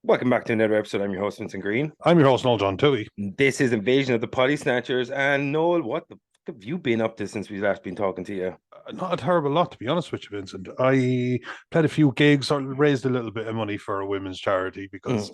Welcome back to another episode. I'm your host, Vincent Green. I'm your host, Noel John Tui. This is Invasion of the Potty Snatchers. And Noel, what the fuck have you been up to since we've last been talking to you? Not a terrible lot, to be honest with you, Vincent. I played a few gigs, or raised a little bit of money for a women's charity Mm, because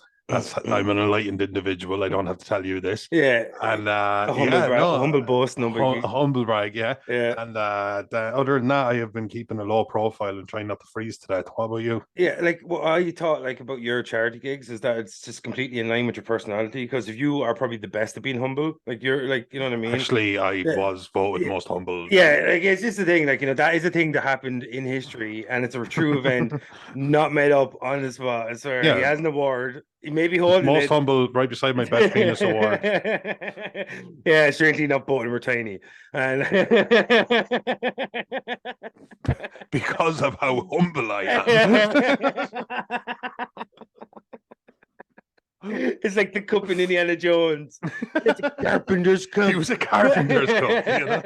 mm, I'm an mm. enlightened individual. I don't have to tell you this. Yeah, And a humble a humble boast number. humble brag, yeah. Yeah, And other than that, I have been keeping a low profile and trying not to freeze to death. What about you? yeah. Like what I thought, like about your charity gigs, is that it's just completely in line with your personality. Because if you are probably the best at being humble, like you're like, you know what I mean? Actually, I Yeah, was voted yeah. most humble. Yeah, like it's just the thing, like that is a thing that happened in history, and it's a true event, not made up on the spot. I swear, he Yeah, has an award. He may be holding most it. humble, right beside my best penis award. Yeah, strangely enough, both of them were tiny, and Because of how humble I am. it's like the cup in Indiana Jones. It's a carpenter's cup. He was a carpenter's cup, you know.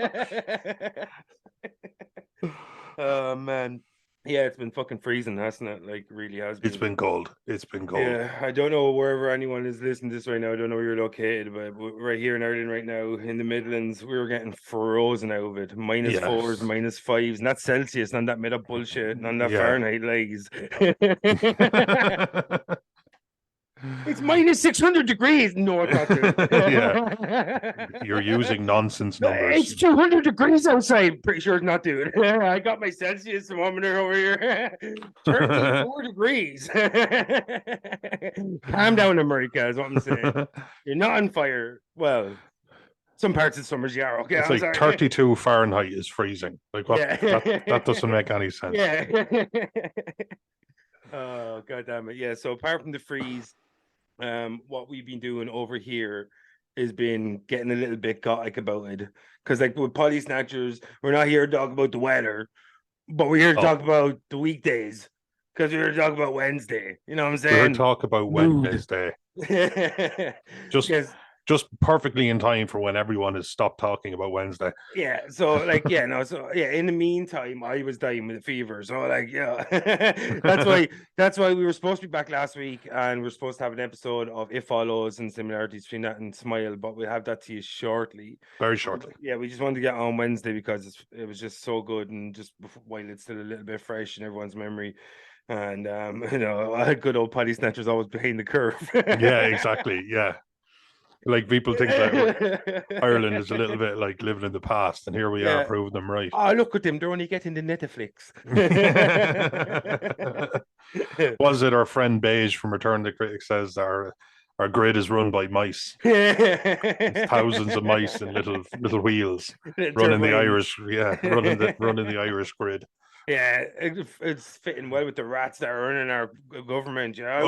Oh man. Yeah, it's been fucking freezing, hasn't it? Like, really has been. It's been cold. It's been cold. Yeah, I don't know wherever anyone is listening to this right now. I don't know where you're located, but right here in Ireland right now, in the Midlands, we were getting frozen out of it. Minus Yes. fours, minus fives, not Celsius, none of that made up bullshit, none of that Yeah. Fahrenheit lies. It's minus 600 degrees. No, it's not, dude. Yeah. You're using nonsense numbers. It's 200 degrees outside. Pretty sure it's not, dude. I got my Celsius thermometer over here. 34 degrees. Calm down, America, is what I'm saying. You're not on fire. Well, some parts of summers you are. Okay, It's I'm like sorry. 32 Fahrenheit is freezing. Like what? Yeah. That doesn't make any sense. Yeah. Oh, god damn it. Yeah. So apart from the freeze, what we've been doing over here has been getting a little bit gothic about it. Because like with Potty Snatchers, we're not here to talk about the weather, but we're here to talk about the weekdays. Because we're here to talk about Wednesday. You know what I'm saying? We're here to talk about Wednesday. Just Because just perfectly in time for when everyone has stopped talking about Wednesday. yeah, so like yeah, no, so yeah, in the meantime, I was dying with a fever. So like yeah. that's why we were supposed to be back last week and we're supposed to have an episode of It Follows and similarities between that and Smile, but we'll have that to you shortly. Very shortly. Yeah, we just wanted to get on Wednesday because it was just so good and just while it's still a little bit fresh in everyone's memory. And you know, good old Potty Snatchers always behind the curve. Yeah, exactly. Yeah. Like people think that Ireland is a little bit like living in the past, and here we are proving them right. Oh, look at them. They're only getting the Netflix. Was it our friend Beige from Return the Critic says our grid is run by mice. Thousands of mice in little wheels running the Irish, running the Irish grid. Yeah, it's fitting well with the rats that are running our government. Yeah, I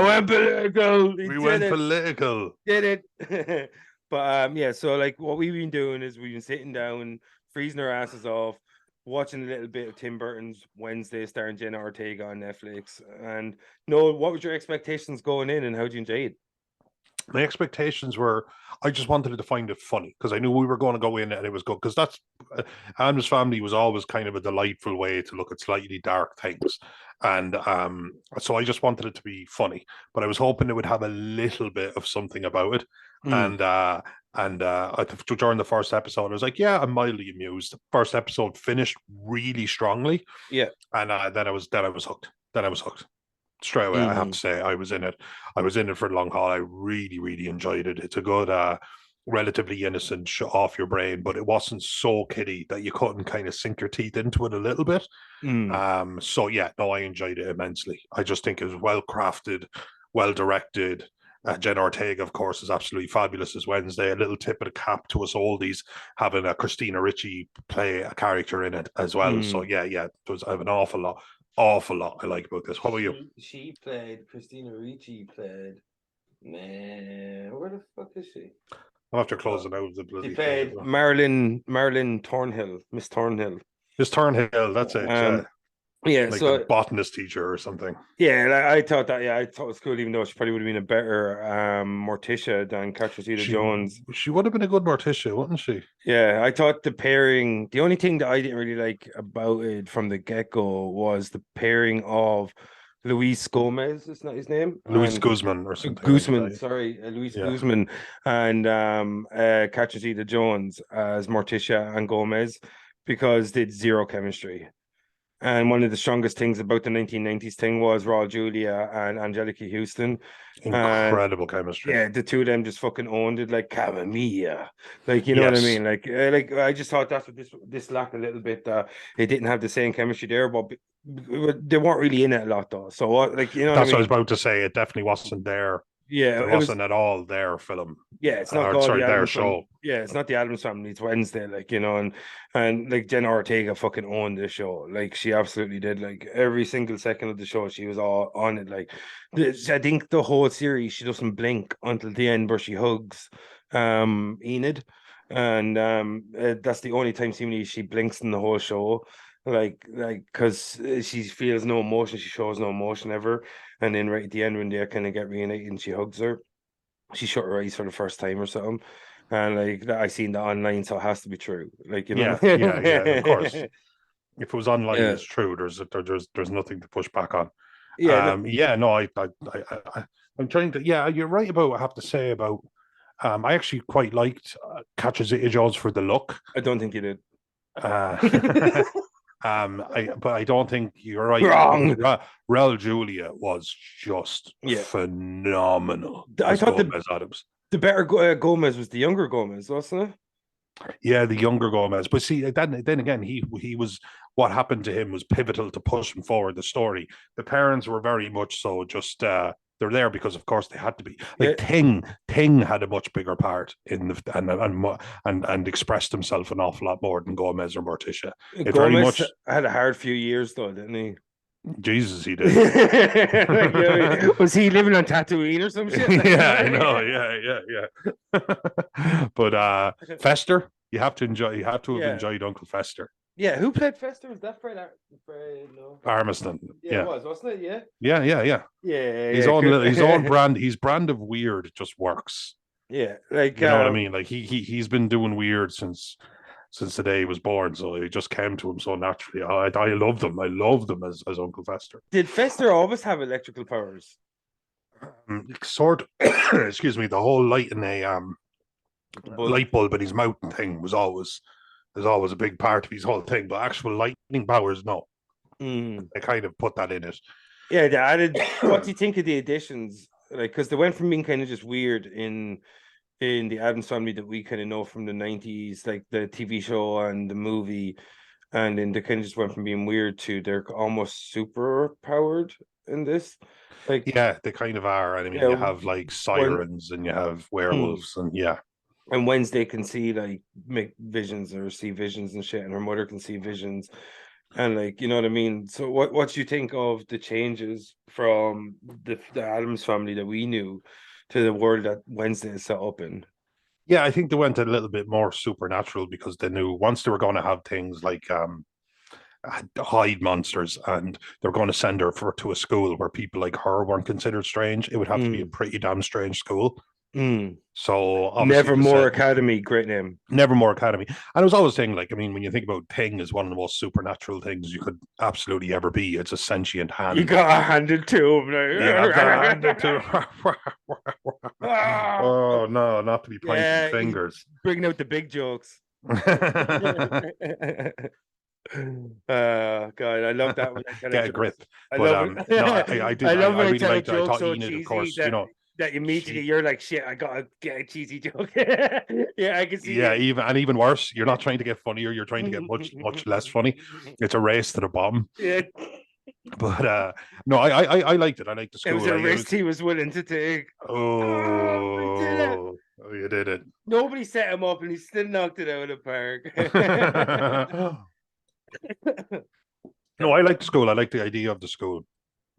went political. We went political. Did it. But yeah, so like what we've been doing is we've been sitting down, freezing our asses off, watching a little bit of Tim Burton's Wednesday starring Jenna Ortega on Netflix. And Noel, what was your expectations going in and how did you enjoy it? My expectations were I just wanted to find it funny because I knew we were going to go in and it was good because that's Adam's Family was always kind of a delightful way to look at slightly dark things, and so I just wanted it to be funny, but I was hoping it would have a little bit of something about it. And during the first episode I was like, yeah, I'm mildly amused. First episode finished really strongly, yeah, and then I was hooked straight away. I have to say I was in it for the long haul. I really enjoyed it. It's a good relatively innocent off your brain, but it wasn't so kiddie that you couldn't kind of sink your teeth into it a little bit. So yeah, no, I enjoyed it immensely. I just think it was well crafted, well directed. Jenna Ortega, of course, is absolutely fabulous as Wednesday. A little tip of the cap to us oldies having a Christina Ricci play a character in it as well. So yeah, I have an awful lot I like about this. What about you? She played Christina Ricci played. Man, where the fuck is she? I'll have to close it out. She played Marilyn Thornhill, Miss Thornhill. Miss Thornhill, that's it. Yeah, like so a botanist teacher or something. Yeah, I thought that. Yeah, I thought it was cool, even though she probably would have been a better Morticia than Catherine Zeta-Jones. She would have been a good Morticia, wouldn't she? Yeah, I thought the pairing. The only thing that I didn't really like about it from the get-go was the pairing of Luis Gomez, is not his name, Luis and Guzman or something like Guzman, that. sorry, Luis Yeah. Guzman, and Catherine Zeta-Jones as Morticia and Gomez, because they had zero chemistry. And one of the strongest things about the 1990s thing was Raul Julia and Angelica Houston. And Incredible chemistry. yeah, the two of them just fucking owned it like Mia. Like, you know what I Yes. mean? Like I just thought that's what this lacked a little bit. It didn't have the same chemistry there, but they weren't really in it a lot though. So like, you know what I That's what I was mean? about to say. It definitely wasn't there. Yeah, It it was. wasn't at all their film. Yeah, it's not Or called the sorry, their Adams Family. show. Yeah, it's not the Adams Family. It's Wednesday, like, you know, and like Jenna Ortega fucking owned this show. Like, she absolutely did. Like, every single second of the show, she was all on it. Like, I think the whole series, she doesn't blink until the end where she hugs Enid, and that's the only time seemingly she blinks in the whole show. Like, because she feels no emotion, she shows no emotion ever, and then right at the end when they kind of get reunited and she hugs her, she shut her eyes for the first time or something. And like that, I seen that online, so it has to be true. Like, you know Yeah, what I yeah, yeah. Of course. mean? If it was online, Yeah. it's true. There's nothing to push back on. Yeah, no, Yeah, no, I'm trying to. Yeah, you're right about. I have to say about. I actually quite liked Catches It Jaws for the look. I don't think you did. Uh, but I don't think you're right though, because Wrong. Raul Julia was just Yeah. phenomenal I as thought Gomez Adams. the better Gomez was the younger Gomez, wasn't Yeah, the younger Gomez. But see, then again, he was what happened to him was pivotal to push him forward the story. The parents were very much so just they're there because of course they had to be. Like it? Ting had a much bigger part in the and expressed himself an awful lot more than Gomez or Morticia. Yeah. It very Gomez much had a hard few years though, didn't he? Jesus he did. Like, you know, was he living on Tatooine or some shit? Like, you Yeah, know what I I know. mean? Yeah. But Fester, you have to have Yeah. enjoyed Uncle Fester. Yeah, who played Fester? Was that Fred? No. Armiston. Yeah, it Yeah. was, wasn't it? Yeah. Yeah. Yeah, His yeah, own his own good. brand, his brand of weird just works. Yeah, like You know what I mean? Like he's been doing weird since the day he was born, so it just came to him so naturally. I love them. I love them as Uncle Fester. did Fester always have electrical powers? Sort excuse me, the whole light in a Bulb. light bulb in his mouth thing was always a big part of his whole thing, but actual lightning powers, no. Mm. They kind of put that in it. Yeah, they added. What do you think of the additions? Like, because they went from being kind of just weird in the Adams Family that we kind of know from the 90s, like the TV show and the movie, and then they kind of just went from being weird to they're almost super powered in this. Like, Yeah, they kind of are. And I mean, yeah, you have like when sirens and you have mm, werewolves, and yeah. and Wednesday can see like make visions or see visions and shit, and her mother can see visions. And like, you know what I mean? So what do you think of the changes from the Adams Family that we knew to the world that Wednesday is set up in? Yeah, I think they went a little bit more supernatural because they knew once they were going to have things like hide monsters and they're going to send her to a school where people like her weren't considered strange, it would have to be a Mm, pretty damn strange school. mm. So obviously to Nevermore set Academy, great name. Nevermore Academy. And I was always saying, like, I mean, when you think about Thing as one of the most supernatural things you could absolutely ever be, it's a sentient You hand. got handed to him. You got to hand it Like. to Ah! Oh no, not to be pointing Yeah, he's fingers. bringing out the big jokes. God, I love that when I tell a Get a joke. grip. I But love no, it. I did I love I when I really tell a liked it. I joke thought so Enid, of cheesy course, you know, that immediately she you're like, shit, I gotta get a cheesy joke. Yeah, I can see yeah, it. even worse, you're not trying to get funnier, you're trying to get much less funny. It's a race to the bottom. Yeah, But no, I liked it. I liked the it was school. a It risk was he was willing to take. Oh, we did it. oh, you did it. Nobody set him up and he still knocked it out of the park. No, I like the school. I like the idea of the school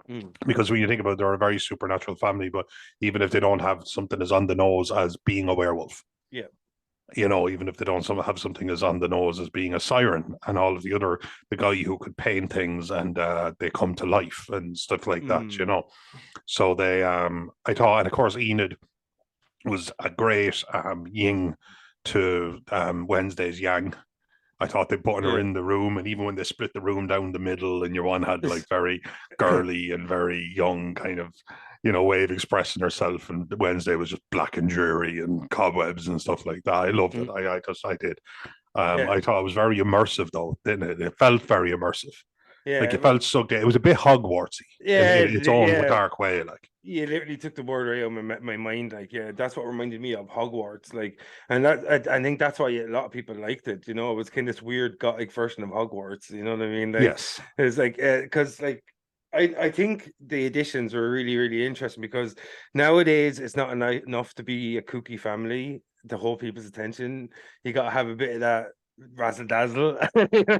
Mm, because when you think about it, they're a very supernatural family, but even if they don't have something as on the nose as being a werewolf, yeah. you know, even if they don't have something as on the nose as being a siren and all of the guy who could paint things and they come to life and stuff like that, you Mm, know. So they, I thought, and of course, Enid was a great yin to Wednesday's yang. I thought they put her Yeah. in the room, and even when they split the room down the middle, and your one had like very girly and very young kind of, way of expressing herself, and Wednesday was just black and dreary and cobwebs and stuff like that. I loved it. Mm. I did. Yeah. I thought it was very immersive, though, didn't it? It felt very immersive. Like Yeah. it Well, felt so. It was a bit Hogwartsy yeah. in its own Yeah. dark way. Like, You literally took the word right out of my mind. Like, yeah, that's what reminded me of Hogwarts. Like, and I think that's why a lot of people liked it. It was kind of this weird gothic version of Hogwarts. You know what I mean? Like, yes, it's like, because like, I think the additions were really, really interesting because nowadays it's not enough to be a kooky family to hold people's attention. You got to have a bit of that razzle dazzle.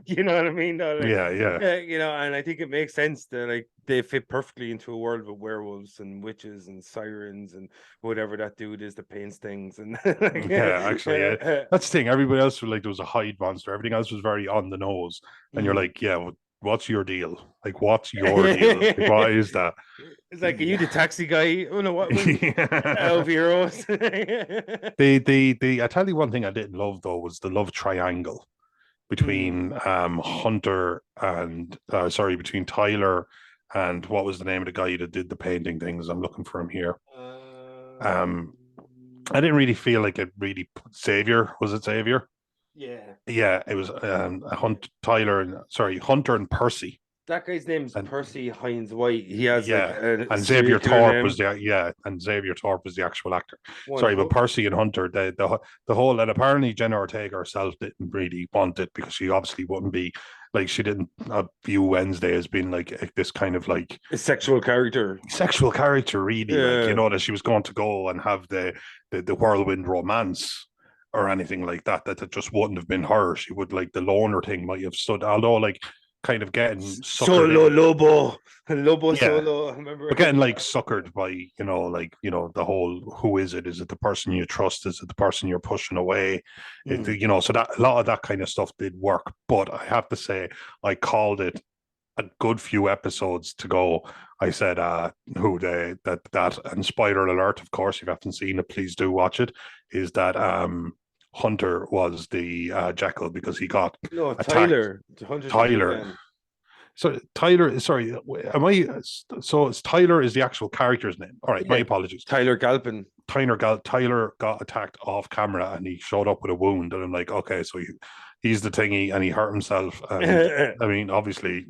You know what I mean? No, like, yeah, yeah. and I think it makes sense that like they fit perfectly into a world with werewolves and witches and sirens and whatever that dude is that paints things and like, Yeah, actually, that's the thing. Everybody else was like there was a hide monster. Everything else was very on the nose, and you're mm. like, yeah, what's your deal? Like, what's your deal? Like, what is that? It's like, are you the taxi guy? Oh no, what was Elf Heroes? The I tell you one thing I didn't love though was the love triangle Mm. between Hunter and between Tyler and what was the name of the guy that did the painting things? I'm looking for him here. Um, I didn't really feel like it really Xavier, was it Xavier? Yeah. Yeah, it was Hunter and Percy. That guy's name's And Percy Hines White. He has like yeah, a and serial Xavier killer Thorpe was name. the actual actor. Sorry, but Wonderful. Percy and Hunter, the whole, and apparently Jenna Ortega herself didn't really want it because she obviously wouldn't be like, she didn't view Wednesday as being like this kind of like A sexual character. sexual character, really, like, Yeah. that she was going to go and have the whirlwind romance or anything like that. That just wouldn't have been her. She would, like, the loner thing might have stood, although like kind of getting suckered Solo in. Lobo. Lobo Yeah, Solo. I remember but getting like suckered by, like, the whole, who is it? Is it the person you trust? Is it the person you're pushing away? Mm. So that a lot of that kind of stuff did work. But I have to say, I called it a good few episodes to go. I said, who they that and spoiler alert, of course, if you haven't seen it, please do watch it. Is that Hunter was the Jekyll because he got No, attacked. Tyler. Hunter's the Tyler, boogeyman. so Tyler, sorry, am I? So it's Tyler is the actual character's name. All right, my Yeah. apologies. Tyler Galpin. Tyler got attacked off camera and he showed up with a wound, and I'm like, okay, so he's the thingy, and he hurt himself. And I mean, obviously,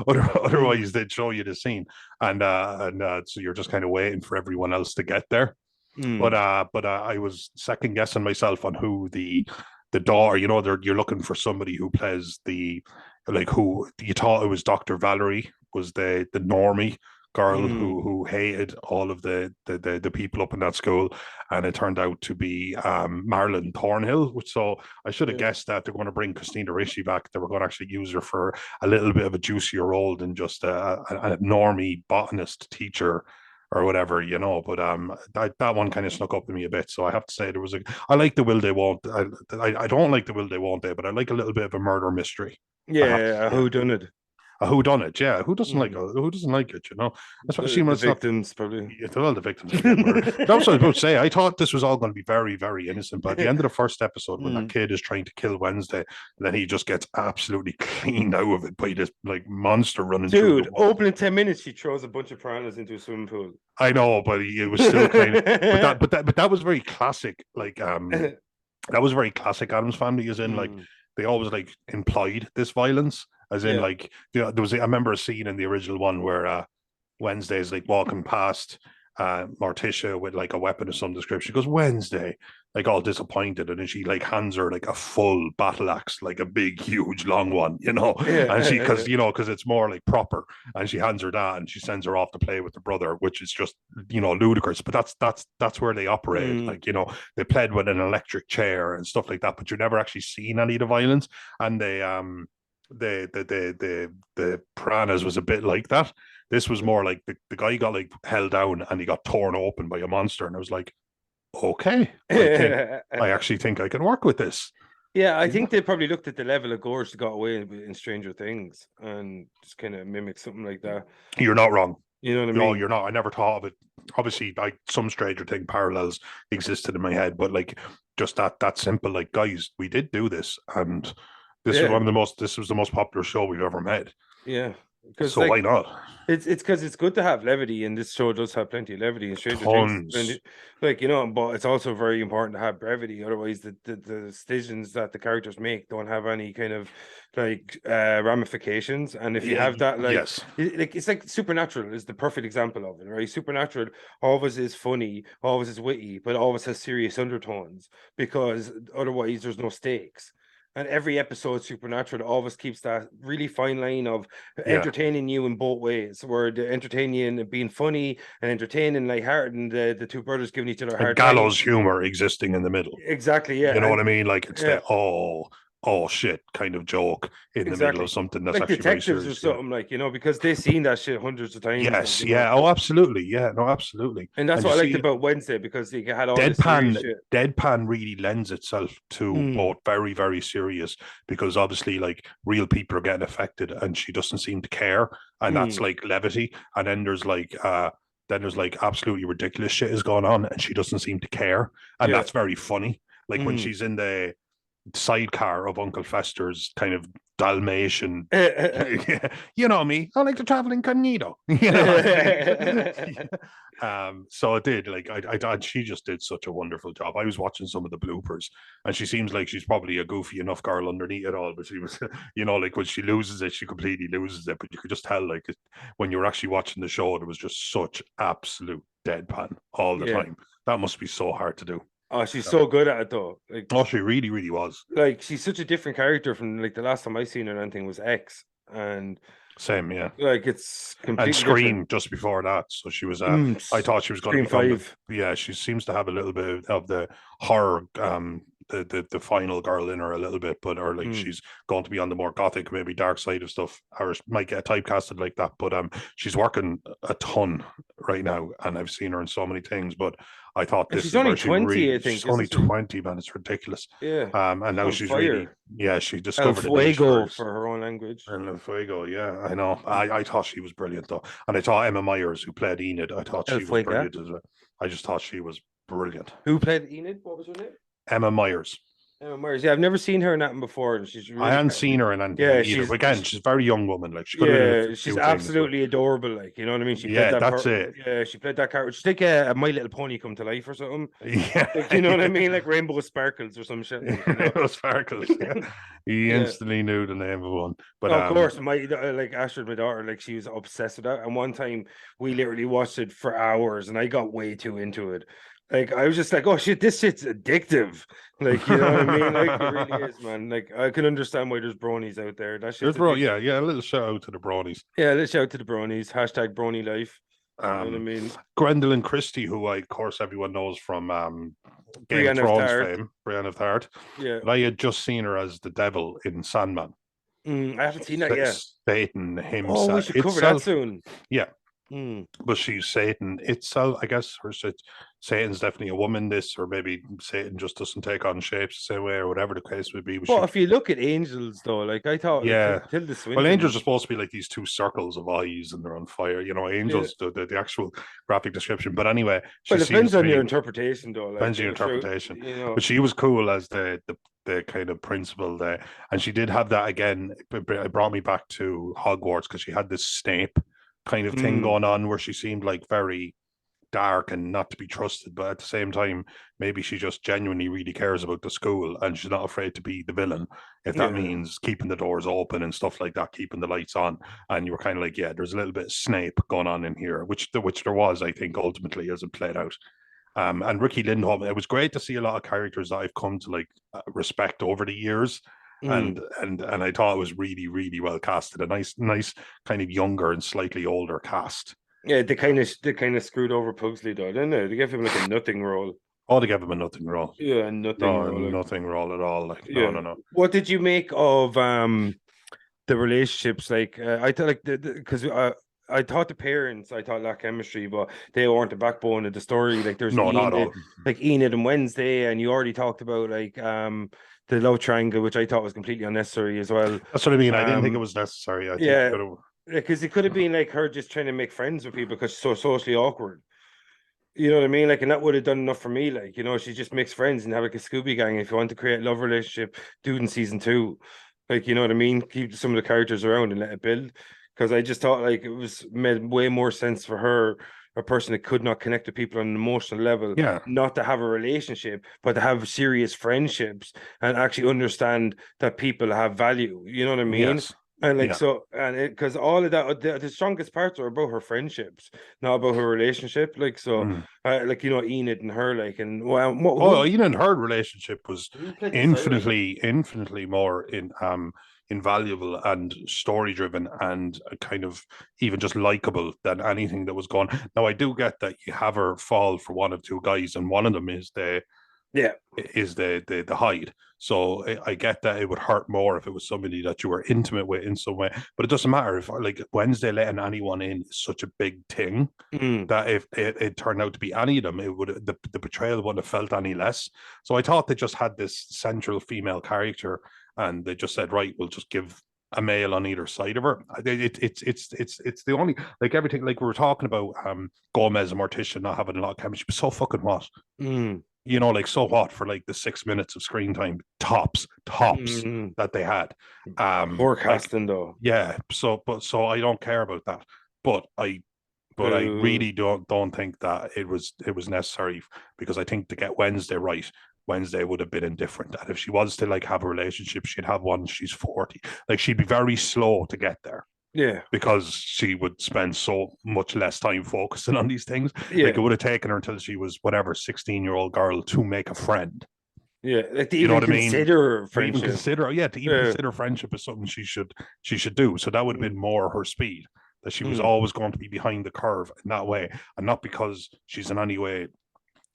otherwise they'd show you the scene, and so you're just kind of waiting for everyone else to get there. But Mm. I was second guessing myself on who the daughter. You're looking for somebody who plays the, like, who you thought it was Dr. Valerie was the normie girl Mm. who hated all of the people up in that school, and it turned out to be Marilyn Thornhill. So I should have Yeah. guessed that they're going to bring Christina Ricci back. They were going to actually use her for a little bit of a juicier role than just a normie botanist teacher or whatever, But that one kind of snuck up to me a bit. So I have to say there was I like the will they won't. I don't like the will they won't they, but I like a little bit of a murder mystery. I have to Yeah, say. who done it? A who done it? Yeah, Mm. who doesn't like it? Especially when The it's not. victims probably. Yeah, well, the victims are getting murdered. But that's what I was about to say. I thought this was all going to be very, very innocent. But at the end of the first episode, when that Mm. kid is trying to kill Wednesday, and then he just gets absolutely cleaned out of it by this like monster running through the Dude, wall. opening 10 minutes, she throws a bunch of piranhas into a swimming pool. I know, but it was still kind of. But that was very classic. Like that was very classic Adams Family, as in like Mm. they always like implied this violence, as in Yeah. like there was I remember a scene in the original one where Wednesday's like walking past Morticia with like a weapon of some description. She goes, Wednesday, like all disappointed, and then she like hands her like a full battle axe, like a big, huge, long one, and she because it's more like proper, and she hands her that, and she sends her off to play with the brother, which is just ludicrous. But that's where they operate, Mm. like they played with an electric chair and stuff like that, but you're never actually seen any of the violence, and the piranhas was a bit like that. This was more like the guy got like held down and he got torn open by a monster, and I was like, okay, I actually think I can work with this. Yeah, I You think know? they probably looked at the level of gore she got away with in Stranger Things and just kind of mimic something like that. You're not wrong. You know what I No, mean? you're not. I never thought of it. Obviously, like some Stranger Thing parallels existed in my head, but like just that simple. Like, guys, we did do this, and This was Yeah, one of the most. This was the most popular show we've ever made. yeah. Because So like why not? it's because it's good to have levity, and this show does have plenty of levity. And Stranger Things, Tons. like you know, but it's also very important to have brevity. Otherwise, the decisions that the characters make don't have any kind of like ramifications. And if you have that, Yes. like it's like Supernatural is the perfect example of it, right? Supernatural always is funny, always is witty, but always has serious undertones because otherwise there's no stakes. And every episode, Supernatural always keeps that really fine line of Yeah. entertaining you in both ways, where the entertaining and being funny and entertaining, lighthearted, and the two brothers giving each other a And hard time. gallows humor existing in the middle. Exactly, You yeah, know what and I mean? Like it's yeah, the oh shit kind of joke in the middle of exactly. something that's Like actually very detectives or serious. Yeah. something, like you know, because they've seen that shit hundreds of times, like Yes. you know. Yeah. Oh, absolutely. Yeah. No, absolutely. And that's And you what I liked see, about Wednesday because they had all this serious deadpan shit. deadpan really lends itself to Mm, both very very serious because obviously like real people are getting affected and she doesn't seem to care, and that's mm, like levity. And then there's like absolutely ridiculous shit is going on and she doesn't seem to care, and yeah. that's very funny. Like when Mm. she's in the sidecar of Uncle Fester's kind of Dalmatian. You know me. I like to travel incognito. You know what I mean? So it did. Like she just did such a wonderful job. I was watching some of the bloopers, and she seems like she's probably a goofy enough girl underneath it all. But she was, like when she loses it, she completely loses it. But you could just tell, like when you're actually watching the show, there was just such absolute deadpan all the Yeah. time. That must be so hard to do. Oh, she's so good at it though. Oh, she really, really was. Like she's such a different character from like the last time I seen her. Or anything was X, and Same, yeah. like it's And completely different. Scream just before that. So she was I Mm, thought she was going to Scream become the 5. yeah, she seems to have a little bit of the horror the final girl in her a little bit, but or like Mm. she's going to be on the more gothic, maybe dark side of stuff, or might get typecasted like that. But she's working a ton right now, and I've seen her in so many things. But I thought And this she's is only where she 20, I really think, she's only isn't she? 20, man. It's ridiculous. Yeah. And She's now on she's really fire. she El discovered a niche for Fuego us. for her own language. And Fuego, yeah, I know. I thought she was brilliant though, and I thought Emma Myers, who played Enid, I thought El she was Fuego. brilliant as well. I just thought she was brilliant. Who played Enid? What was her name? Emma Myers. Emma Myers. Yeah, I've never seen her in that before, and she's I really, hadn't seen her in anything yeah, either. But again, she's a very young woman. Like she could have been in a yeah, she's few things, but absolutely adorable. Like, you know what I mean? She played yeah, that that's part. it. Yeah, she played that character. She's like a My Little Pony come to life or something. Yeah, Like, you know what I mean? Like Rainbow Sparkles or some shit. Like, you know? it was sparkles. Yeah, he Yeah. instantly knew the name of one. But Of course, my like Astrid, my daughter, like she was obsessed with that. And one time we literally watched it for hours, and I got way too into it. Like I was just like, "Oh shit, this shit's addictive." Like you know what I mean? Like it really is, man. Like I can understand why there's bronies out there. That shit's there's bro, addictive. yeah, yeah. A little shout out to the Bronies. Yeah, let's shout out to the bronies. Hashtag brony life. You know what I Um, mean? Gwendolyn Christie, who of course everyone knows from Game of Brienne of Thrones Tarth. fame, Brienne of Tarth. Yeah. But I had just seen her as the devil in Sandman. I haven't seen that yet. Satan Oh, we himself should cover that itself. soon. Yeah, Mm. but she's Satan itself. I guess Satan's definitely a woman. This, or maybe Satan just doesn't take on shapes the same way, or whatever the case would be. But But she, if you look at angels, though, like I thought, like yeah. Tilda Well, angels are Swinton. supposed to be like these two circles of eyes, and they're on fire. You know, Yeah. angels, the actual graphic description. But anyway, she Well, it seems depends to on your be interpretation, though. Like, depends on your sure, interpretation. you know. But she was cool as the kind of principal there, and she did have that again. It brought me back to Hogwarts because she had this Snape kind of thing Mm, going on where she seemed like very dark and not to be trusted, but at the same time, maybe she just genuinely really cares about the school and she's not afraid to be the villain if that yeah. means keeping the doors open and stuff like that, keeping the lights on. And you were kind of like, yeah, there's a little bit of Snape going on in here, which there was, I think, ultimately as it played out. And Ricky Lindholm, it was great to see a lot of characters that I've come to like respect over the years. Mm. And I thought it was really, really well casted. A nice kind of younger and slightly older cast. Yeah, they kind of screwed over Pugsley, though, didn't they? They gave him like a nothing role. Oh, they gave him a nothing role. Yeah, a nothing No, role. Like, nothing role at all. Like, no, yeah. no, no. What did you make of the relationships? Like, I thought like because I thought the parents, I thought lacked chemistry, but they weren't the backbone of the story. Like, there's No, not at all. Enid and Wednesday, and you already talked about like the love triangle, which I thought was completely unnecessary as well. That's what I mean. I didn't think it Um, was necessary. I think yeah, could have. because it could have been like her just trying to make friends with people because she's so socially awkward. You know what I mean? Like, and that would have done enough for me. Like, you know, she just makes friends and have like a Scooby gang. If you want to create a love relationship, do it in season 2. Like, you know what I mean? Keep some of the characters around and let it build. Because I just thought like it was made way more sense for her, a person that could not connect to people on an emotional level, Yeah. not to have a relationship, but to have serious friendships and actually understand that people have value. You know what I mean? Yes. And like Yeah. so, and it because all of that, the strongest parts are about her friendships, not about her relationship. Like so, Mm. like you know, Enid and her, like, and well, Oh, even her relationship was who played the siren? infinitely more invaluable and story driven and kind of even just likable than anything that was going. Now I do get that you have her fall for one of two guys, and one of them is Yeah, the hide. So I get that it would hurt more if it was somebody that you were intimate with in some way, but it doesn't matter if like Wednesday letting anyone in is such a big thing mm, that if it turned out to be any of them, it would the betrayal wouldn't have felt any less. So I thought they just had this central female character, and they just said, right, we'll just give a male on either side of her. It's the only like everything like we were talking about Gomez and Morticia not having a lot of chemistry, but so fucking what. mm, Like so what for like the 6 minutes of screen time tops mm. that they had. Poor Like casting though. yeah, so I don't care about that. But I Boo. really don't think that it was necessary because I think to get Wednesday right, Wednesday would have been indifferent. And if she was to like have a relationship, she'd have one. She's 40. Like she'd be very slow to get there Yeah, because she would spend so much less time focusing on these things. Like yeah, it would have taken her until she was whatever 16-year-old girl to make a friend. yeah. Like to You know even what I mean? consider To even friendship. consider, yeah, to even Yeah. consider friendship is something she should do. So that would have been Mm, more her speed. That she was mm. always going to be behind the curve in that way, and not because she's in any way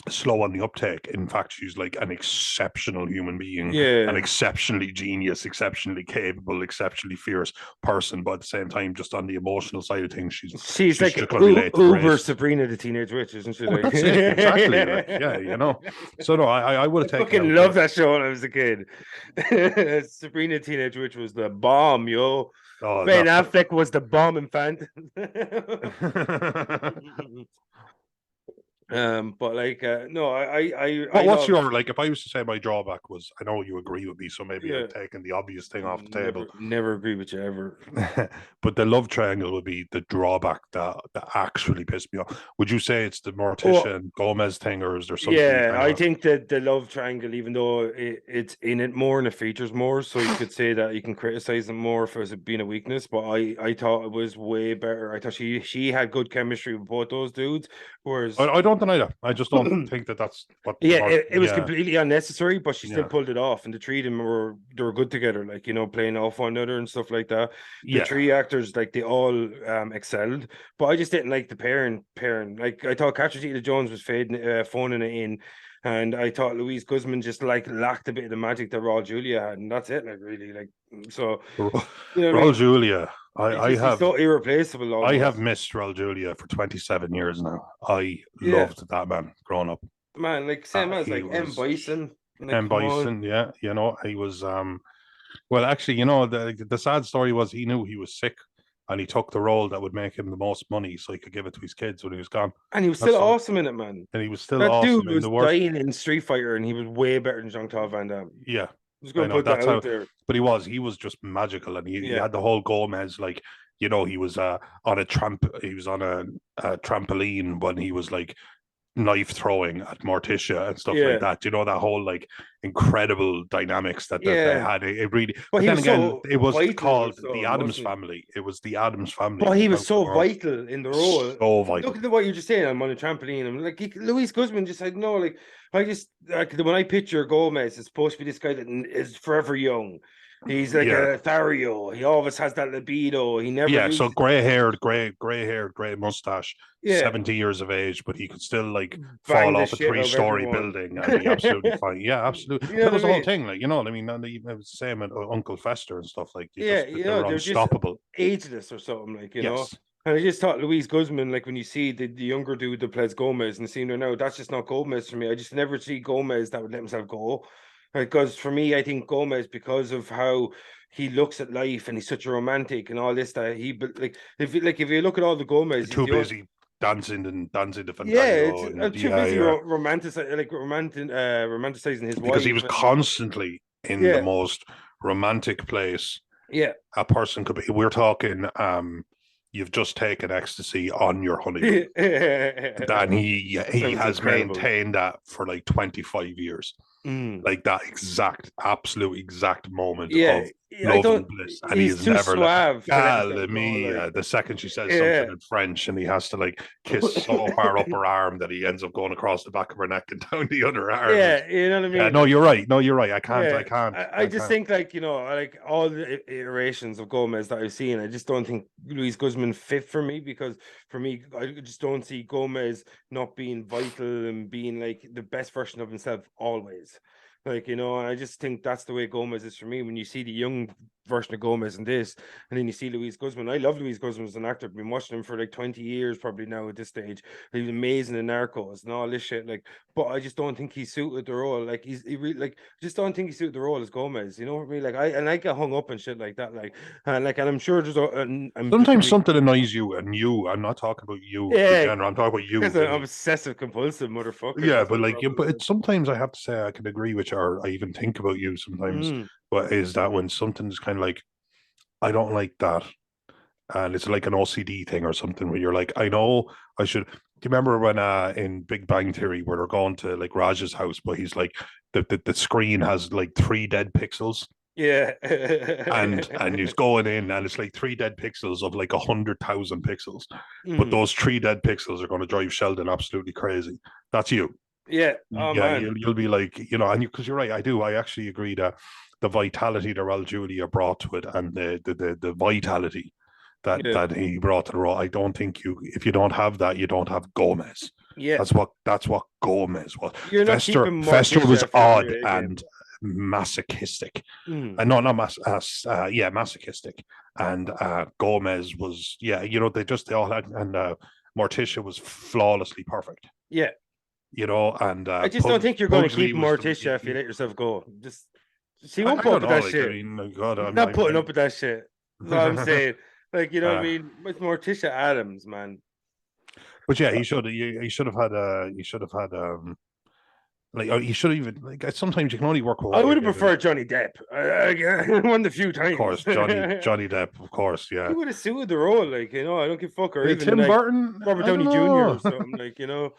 slow on the uptake. In fact, she's like an exceptional human being, an Yeah. exceptionally genius, exceptionally capable, exceptionally fierce person. But at the same time, just on the emotional side of things, she's She's she's like just going to relate to the Uber races. Sabrina the Teenage Witch, isn't she? Oh, Like that's it exactly. Like, yeah, So no, I would I have taken fucking out love the. that show when I was a kid. Sabrina Teenage Witch was the bomb, yo. Oh, Ben that. Affleck was the bomb in Phantom. But like, no, I What's love, your like? If I was to say my drawback was, I know you agree with me, so maybe yeah, I've taken the obvious thing off the table. never agree with you ever. But the love triangle would be the drawback that actually pissed me off. Would you say it's the Oh, Morticia and Gomez thing, or is there something yeah, kind I of think that the love triangle, even though it's in it more and it features more, so you could say that you can criticize them more for it being a weakness. But I thought it was way better. I thought she had good chemistry with both those dudes, whereas I don't deny that. I just don't think that that's what yeah, it was yeah, completely unnecessary, but she still yeah, pulled it off. And the three of them they were good together, like you know, playing off one another and stuff like that. The yeah. three actors, like they all excelled, but I just didn't like the pairing. Like I thought Catherine Zeta-Jones was fading, phoning it in, and I thought Louise Guzman just like lacked a bit of the magic that Raw Julia had, and that's it. Like really, like so, you know what I Raul mean? Julia, He's so irreplaceable I have almost. missed Raul Julia for 27 years now. I Yeah, loved that man growing up. man, like same as He like M was Bison. Like, M come on. Bison, yeah, he was well actually, the sad story was he knew he was sick and he took the role that would make him the most money so he could give it to his kids when he was gone. And he was still That's the awesome in it, man. and he was still That dude awesome in was the worst. dying in Street Fighter, and he was way better than Jean-Claude Van Damme. Yeah, Just I gonna know put that that's out how, there. but he was just magical, and he Yeah, had the whole Gomez like he was on a he was on a trampoline when he was like knife throwing at Morticia and stuff like yeah, that. That whole like incredible dynamics that they yeah. had. It really, But but he then was again, so it was vital or called the something, Adams wasn't he? Family. It was the Adams Family. But It he was was how so come vital in the role. so vital. Look at what you're just saying. I'm on a trampoline. I'm like Luis Guzman just said no. Like I just like when I picture Gomez, it's supposed to be this guy that is forever young. He's like Yeah, a Thario. He always has that libido. He never yeah. So loses. gray haired, gray mustache, Yeah, 70 years of age, but he could still like bang fall the off a shit out of three-story everyone. building and be absolutely You fine. Yeah, absolutely. know That what I was the whole mean? thing. Like, you know what I mean? And it was the same with Uncle Fester and stuff. Like, Yeah, they were they're just unstoppable. ageless or something, like, you know. Yes. And I just thought Luis Guzman, like when you see the younger dude that plays Gomez and seeing her now, that's just not Gomez for me. I just never see Gomez that would let himself go. Because for me, I think Gomez, because of how he looks at life and he's such a romantic and all this, that like if you look at all the Gomez, he's Too the only, busy dancing the yeah, it's fandango and too busy romanticizing his because he wife. was constantly in the Yeah, most romantic place Yeah. a person could be. We're talking you've just taken ecstasy on your honeymoon. And he Sounds has incredible. maintained that for like 25 years. Mm. Like that absolute exact moment Yeah, of I love don't. and bliss. And he He's is too never like, suave to let himself go. Like, the second she says something yeah. in French and he has to like kiss so far up her arm that he ends up going across the back of her neck and down the other arm. Yeah, you know what I Yeah, mean? no, Like, you're right. No, you're right. I can't. yeah, I can't. I just think like like all the iterations of Gomez that I've seen, I just don't think Luis Guzman fit for me because for me, I just don't see Gomez not being vital and being like the best version of himself always. Like, and I just think that's the way Gomez is for me. When you see the young version of Gomez in this, and then you see Luis Guzman. I love Luis Guzman as an actor. I've been watching him for like 20 years, probably now at this stage. He's amazing in Narcos and all this shit. Like, but I just don't think he's suited the role. Like he really like just don't think he suited the role as Gomez. You know what I mean? Like I get hung up and shit like that. Like and I'm sure there's I'm just Sometimes probably something annoys you, and you. I'm not talking about you, the yeah genre. I'm talking about you, because I'm Vinny. obsessive compulsive motherfucker. Yeah, That's but my like you, problem. but it's sometimes I have to say I can agree with you, or I even think about you sometimes. Mm, But is that when something's kind of like I don't like that, and it's like an OCD thing or something where you're like, I know I should. Do you remember when in Big Bang Theory where they're going to like Raj's house, but he's like the screen has like 3 dead pixels, yeah. and he's going in and it's like 3 dead pixels of like 100,000 pixels, but Mm, those 3 dead pixels are going to drive Sheldon absolutely crazy. That's you. yeah. Oh Yeah, man. you'll be like, and because you're right, I actually agree that the vitality that Raul Julia brought to it and the vitality Yeah. that he brought to the role, I don't think if you don't have that, you don't have Gomez. Yeah. That's what Gomez was. You're not keeping Fester was Morticia if you're odd your A game. and masochistic, Mm, and not yeah, masochistic, and Gomez was they all had, and Morticia was flawlessly perfect, yeah. and I just don't think you're going to keep Pugsley was Morticia if you let yourself go. Just she won't I put up don't with know, that like, I shit. mean, God, She's not putting up with that shit. That's what I'm saying. Like, you know what I uh, mean? With Morticia Adams, man. but yeah, he should have had like he should have even like sometimes you can only work with I what you're would have given. preferred Johnny Depp. One of the few Of times. course, Johnny Depp, of course, He yeah. would have suited the role, like, I don't give a fuck, or even Tim like Burton, Robert I don't Downey Jr. or know. something, like, What you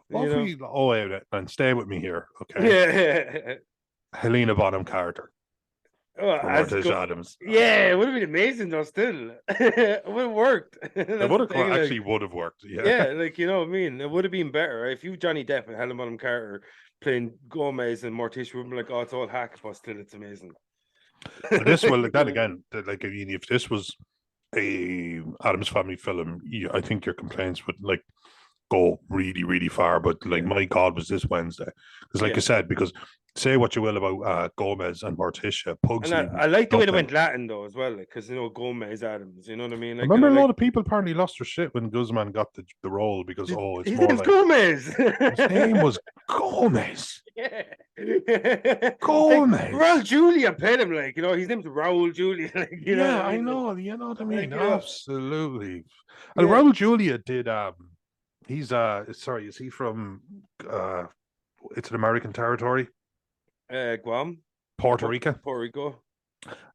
if know. we? Oh wait, and stay with me here, okay? Yeah. Helena Bonham Carter Oh, for as Morticia go Adams. yeah, it would have been amazing though, still. It would have worked. It That's would the have thing, like actually would have worked, yeah. yeah, like you know what I mean. It would have been better if you Johnny Depp and Helen Bonham Carter playing Gomez and Morticia would be like, oh, it's all hack, but still, it's amazing. Well, like that again, like I mean, if this was a Adams Family film, I think your complaints would like go really, really far. But like, Yeah, my God, was this Wednesday? Because, like yeah. I said, because say what you will about Gomez and Morticia, And Pugsley I was like the way they nothing. went Latin though as well, like because Gomez Adams, you know what I mean? I Like remember a lot like of people apparently lost their shit when Guzman got the role because it's his more name's like Gomez. his name was Gomez. Yeah. Like Raul Gomez. Julia paid him, like, his name's Raul Julia, like, you know what Yeah, I I mean? know. You know what I Like, mean? Absolutely. And yeah, Raul Julia did. He's sorry. Is he from? It's an American territory, Guam, Puerto Rico, Puerto Rico.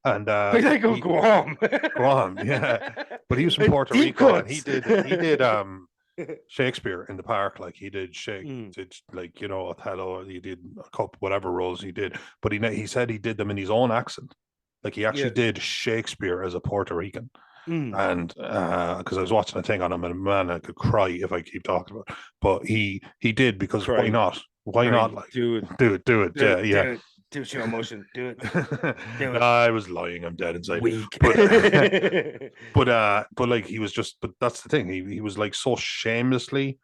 and I like he Guam. Guam. Yeah, but he was from Puerto Deep Rico, and cuts. he did Shakespeare in the park. Like he did Mm, did like Othello. He did a couple whatever roles he did, but he said he did them in his own accent. Like he yeah. actually did Shakespeare as a Puerto Rican. Mm, And because I was watching a thing on him, and man, I could cry if I keep talking about it. But he did because why cry, not? Why not? cry, Like do it, do it, do yeah, it, do yeah. it, do it, show emotion, do it, do No, it. I was lying. I'm dead inside. Weak. But but like he was just. But that's the thing. He was like so shamelessly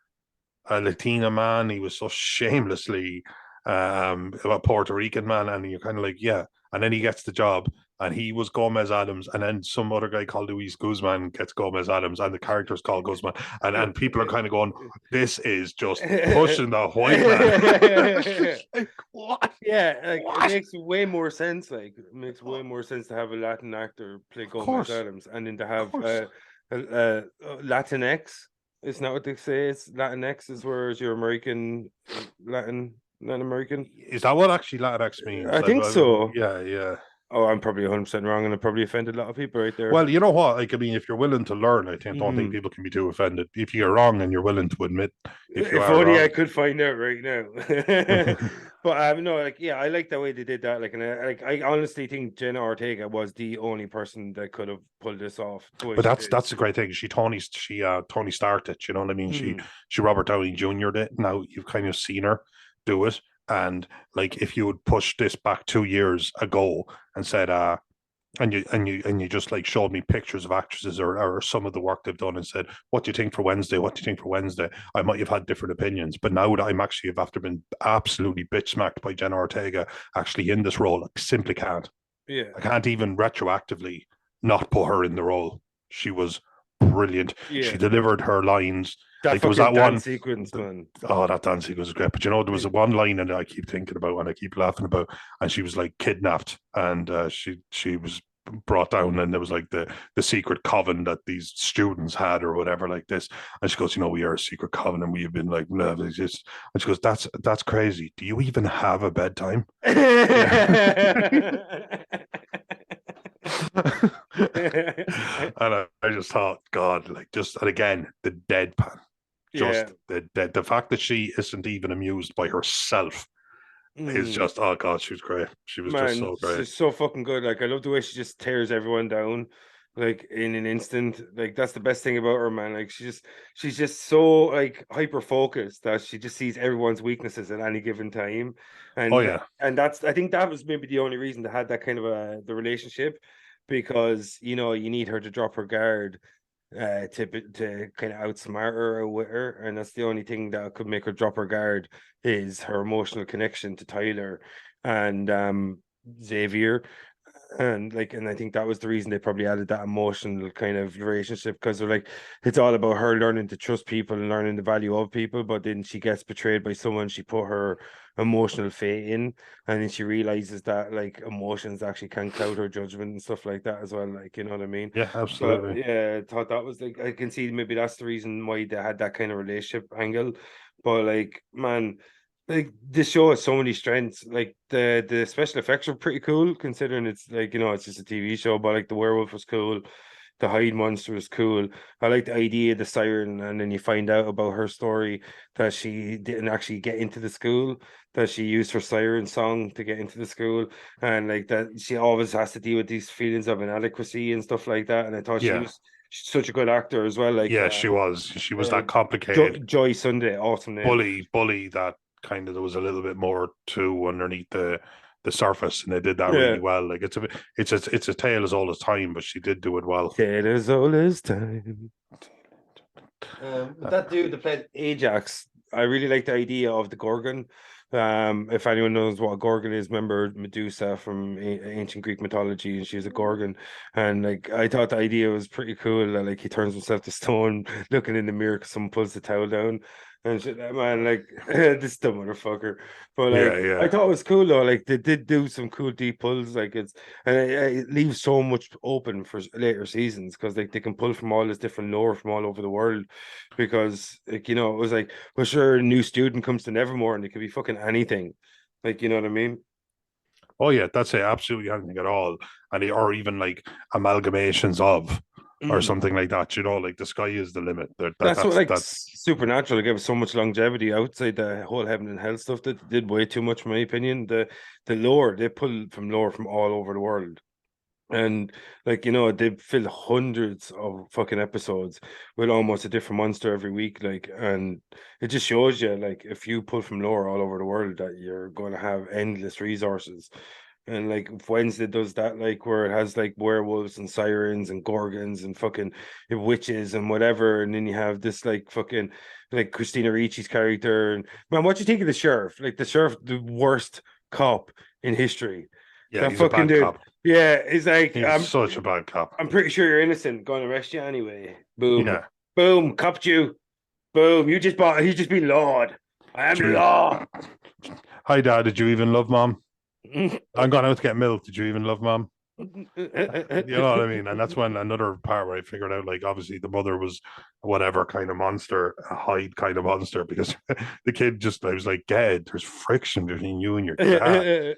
a Latina man. He was so shamelessly a Puerto Rican man, and you're kind of like, yeah. And then he gets the job, and he was Gomez Adams, and then some other guy called Luis Guzman gets Gomez Adams, and the character's called Guzman, and people are kind of going, this is just pushing the white man. Like, what? Yeah, like it What? makes way more sense. Like it makes way more sense to have a Latin actor play Of Gomez course, Adams, and then to of have course. Latinx. It's not what they say. It's Latinx is where you're Latin American. Is that what actually Latinx means? I think so. Yeah, yeah. Oh, I'm probably 100% wrong, and I probably offended a lot of people right there. Well, you know what? Like, I mean, if you're willing to learn, don't think Mm. people can be too offended. If you're wrong and you're willing to admit if you If are only I wrong. could find out right now. But no, like yeah, I like the way they did that. Like, and I honestly think Jenna Ortega was the only person that could have pulled this off the way But she did. that's the great thing. Tony started it. You know what I mean? Mm. She Robert Downey Jr. did. Now you've kind of seen her do it. And like, if you would push this back 2 years ago and said, and you just like showed me pictures of actresses or some of the work they've done and said, what do you think for Wednesday? What do you think for Wednesday? I might have had different opinions. But now that I'm actually have after been absolutely bitch smacked by Jenna Ortega actually in this role, I simply can't. Yeah, I can't even retroactively not put her in the role. She was brilliant. She yeah. delivered her lines. That Like, there was fucking that dance one. sequence, man. Oh, that dancing was great. But there was one line that I keep thinking about and I keep laughing about. And she was like kidnapped, and she was brought down, and there was like the secret coven that these students had or whatever like this. And she goes, we are a secret coven, and we have been like, no, just. And she goes, that's crazy. Do you even have a bedtime? Yeah. And I just thought, God, like, just, and again, the deadpan, Yeah. just the fact that she isn't even amused by herself is Mm. just, oh God, she was great. She was just Man, so great. she's so fucking good. Like, I love the way she just tears everyone down, like in an instant. Like, that's the best thing about her, man. Like, she's just so like hyper focused that she just sees everyone's weaknesses at any given time, Oh and yeah, that's I think that was maybe the only reason they had that kind of the relationship, because you need her to drop her guard to kind of outsmart her or with her, and that's the only thing that could make her drop her guard is her emotional connection to Tyler and Xavier, and I think that was the reason they probably added that emotional kind of relationship, because they're like, it's all about her learning to trust people and learning the value of people, but then she gets betrayed by someone she put her emotional faith in, and then she realizes that like emotions actually can cloud her judgment and stuff like that as well, like, you know what I mean? yeah, But absolutely. yeah, I thought that was like, I can see maybe that's the reason why they had that kind of relationship angle. But like, man, like this show has so many strengths. Like the special effects are pretty cool, considering it's like, it's just a TV show, but like the werewolf was cool. The hide monster was cool. I like the idea of the siren, and then you find out about her story that she didn't actually get into the school, that she used her siren song to get into the school, and like that she always has to deal with these feelings of inadequacy and stuff like that. And I thought she Yeah, was such a good actor as well. Like yeah, she was. She was uh, that complicated Joy Sunday, awesome name. bully that kind of, there was a little bit more to underneath the surface, and they did that Yeah. really well. Like, it's a tale as old as time, but she did do it well. It is all his time. But that dude that played Ajax, I really like the idea of the Gorgon. If anyone knows what a Gorgon is, remember Medusa from ancient Greek mythology, and she's a Gorgon. And like, I thought the idea was pretty cool that like he turns himself to stone, looking in the mirror because someone pulls the towel down and shit. Man, like this dumb motherfucker. But Yeah, like, I yeah. thought it was cool though. Like they did do some cool deep pulls. Like it leaves so much open for later seasons, because like they can pull from all this different lore from all over the world, because like, it was like, well, sure, a new student comes to Nevermore and it could be fucking anything, like, you know what I mean? Oh yeah, that's it. Absolutely anything at all, or even like amalgamations of, or Mm. something like that. Like, the sky is the limit. That's what, like, That. Supernatural gave us so much longevity outside the whole heaven and hell stuff that did way too much, in my opinion. The lore, they pull from lore from all over the world. And like, they fill hundreds of fucking episodes with almost a different monster every week. Like, and it just shows you, like, if you pull from lore all over the world, that you're going to have endless resources. And like, if Wednesday does that, like, where it has like werewolves and sirens and gorgons and fucking witches and whatever, and then you have this like fucking like Christina Ricci's character. And man, what do you think of the sheriff? Like, the sheriff, the worst cop in history. Yeah, That he's a fucking bad dude. cop. Yeah, it's like, He's such a bad cop. I'm pretty sure you're innocent. Going to arrest you anyway. Boom, Yeah. boom, copped you. Boom, he's just been Lord. I am the Dude. law. Hi, Dad. Did you even love Mom? I'm going out to get milk. Did you even love Mom? You know what I mean? And that's when another part where I figured out, like, obviously the mother was whatever kind of monster, a Hyde kind of monster, because the kid just, I was like, Ged, there's friction between you and your dad.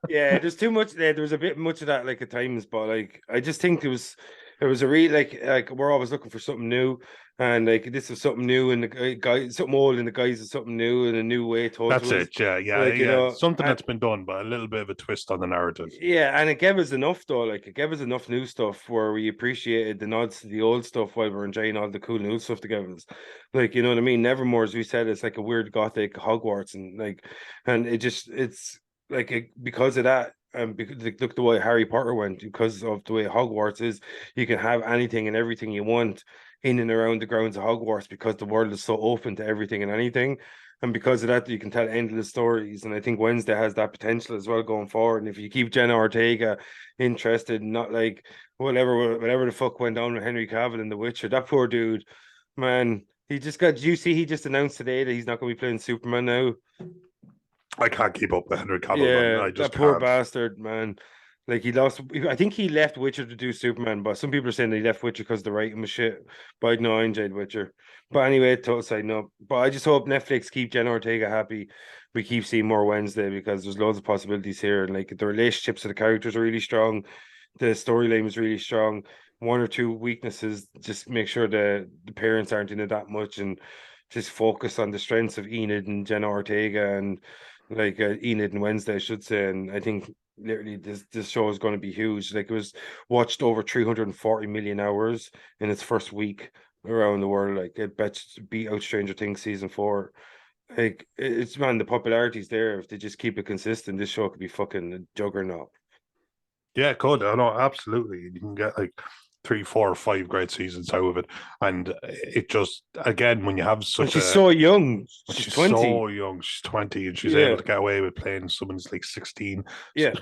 Yeah, there's too much there. There was a bit much of that like at times, but like I just think it was a real like we're always looking for something new, and like this is something new, and the guy something old, and the guys is something new and a new way told That's to us. it. Yeah, yeah, Like yeah. Something that's been done, but a little bit of a twist on the narrative. yeah, and it gave us enough though. Like it gave us enough new stuff where we appreciated the nods to the old stuff while we're enjoying all the cool new stuff to give us. Like you know what I mean? Nevermore, as we said, it's like a weird gothic Hogwarts, and like, and it's like because of that. Because like, look the way Harry Potter went, because of the way Hogwarts is, you can have anything and everything you want in and around the grounds of Hogwarts because the world is so open to everything and anything. And because of that, you can tell endless stories. And I think Wednesday has that potential as well going forward. And if you keep Jenna Ortega interested, not like whatever the fuck went on with Henry Cavill in The Witcher, that poor dude, man, he just got. Did you see? He just announced today that he's not going to be playing Superman now. I can't keep up with Henry Cavill, man. Yeah, I just that poor can't. bastard, man. Like he lost. I think he left Witcher to do Superman, but some people are saying that he left Witcher because the writing was shit. But no, I enjoyed Witcher. But anyway, total side note. But I just hope Netflix keep Jenna Ortega happy. We keep seeing more Wednesday because there's loads of possibilities here, and like the relationships of the characters are really strong. The storyline was really strong. One or two weaknesses, just make sure the parents aren't in it that much, and just focus on the strengths of Enid and Jenna Ortega and like Enid and Wednesday, I should say. And I think literally this show is going to be huge. Like it was watched over 340 million hours in its first week around the world. Like it beat out Stranger Things season 4. Like it's man, the popularity's there. If they just keep it consistent, this show could be fucking a juggernaut. Yeah, it could. I know, absolutely. You can get like 3, 4, 5 great seasons out of it. And it just, again, when you have And such she's a, so young. when She's she's 20. so young, she's 20 and she's able Yeah. to get away with playing someone's like 16. So, Yeah.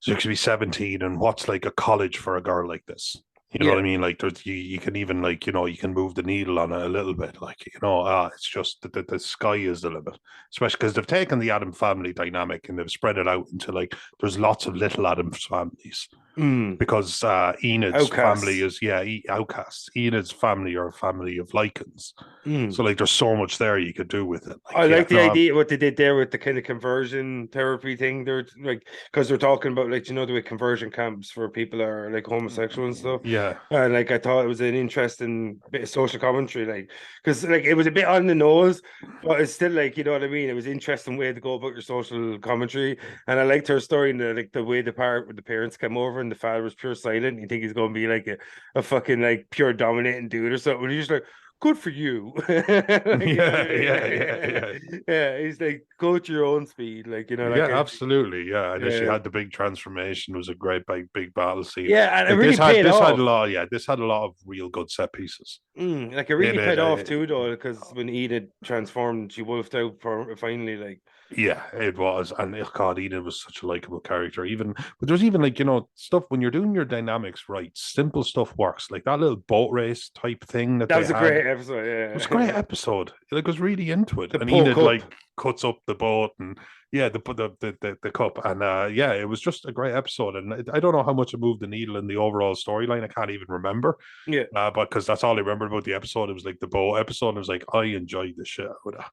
so she could be 17. And what's like a college for a girl like this? You know what Yeah. I mean? Like there's you can even like, you can move the needle on it a little bit. Like, it's just the sky is the limit. Especially because they've taken the Adam family dynamic and they've spread it out into like there's lots of little Adams families Mm. because Enid's family Outcasts. is outcasts. Enid's family are a family of lichens. Mm. So like there's so much there you could do with it. I Like yeah, like the no, idea what they did there with the kind of conversion therapy thing. They're like because they're talking about like the way conversion camps for people that are like homosexual and stuff. yeah, And like I thought it was an interesting bit of social commentary, like because like it was a bit on the nose, but it's still like you know what I mean. It was an interesting way to go about your social commentary, and I liked her story and the way the part where the parents came over and the father was pure silent. You think he's going to be like a fucking like pure dominating dude or something. And he's just like good for you. Like, you know what I yeah, mean? yeah, yeah, yeah. Yeah, he's like, go at your own speed, like you know that Yeah, kind of thing. absolutely. Yeah, and then she Yeah, had the big transformation. It was a great big battle scene. yeah, and it Like really paid this had a off. lot. Yeah, this had a lot of real good set pieces Like it in really it. paid off too, though, because when Enid transformed, she wolfed out for finally, like, Yeah, it was, and God, Enid was such a likable character. Even, but there's even like stuff when you're doing your dynamics right. Simple stuff works. Like that little boat race type thing that that they was a had. great episode. It was a great Yeah, episode. Like, I was really into it. the And poke Enid like up. cuts up the boat and yeah, the cup. And yeah, it was just a great episode. And I don't know how much it moved the needle in the overall storyline. I can't even remember. Yeah, But because that's all I remember about the episode. It was like the boat episode. And it was like, I enjoyed the shit out of that.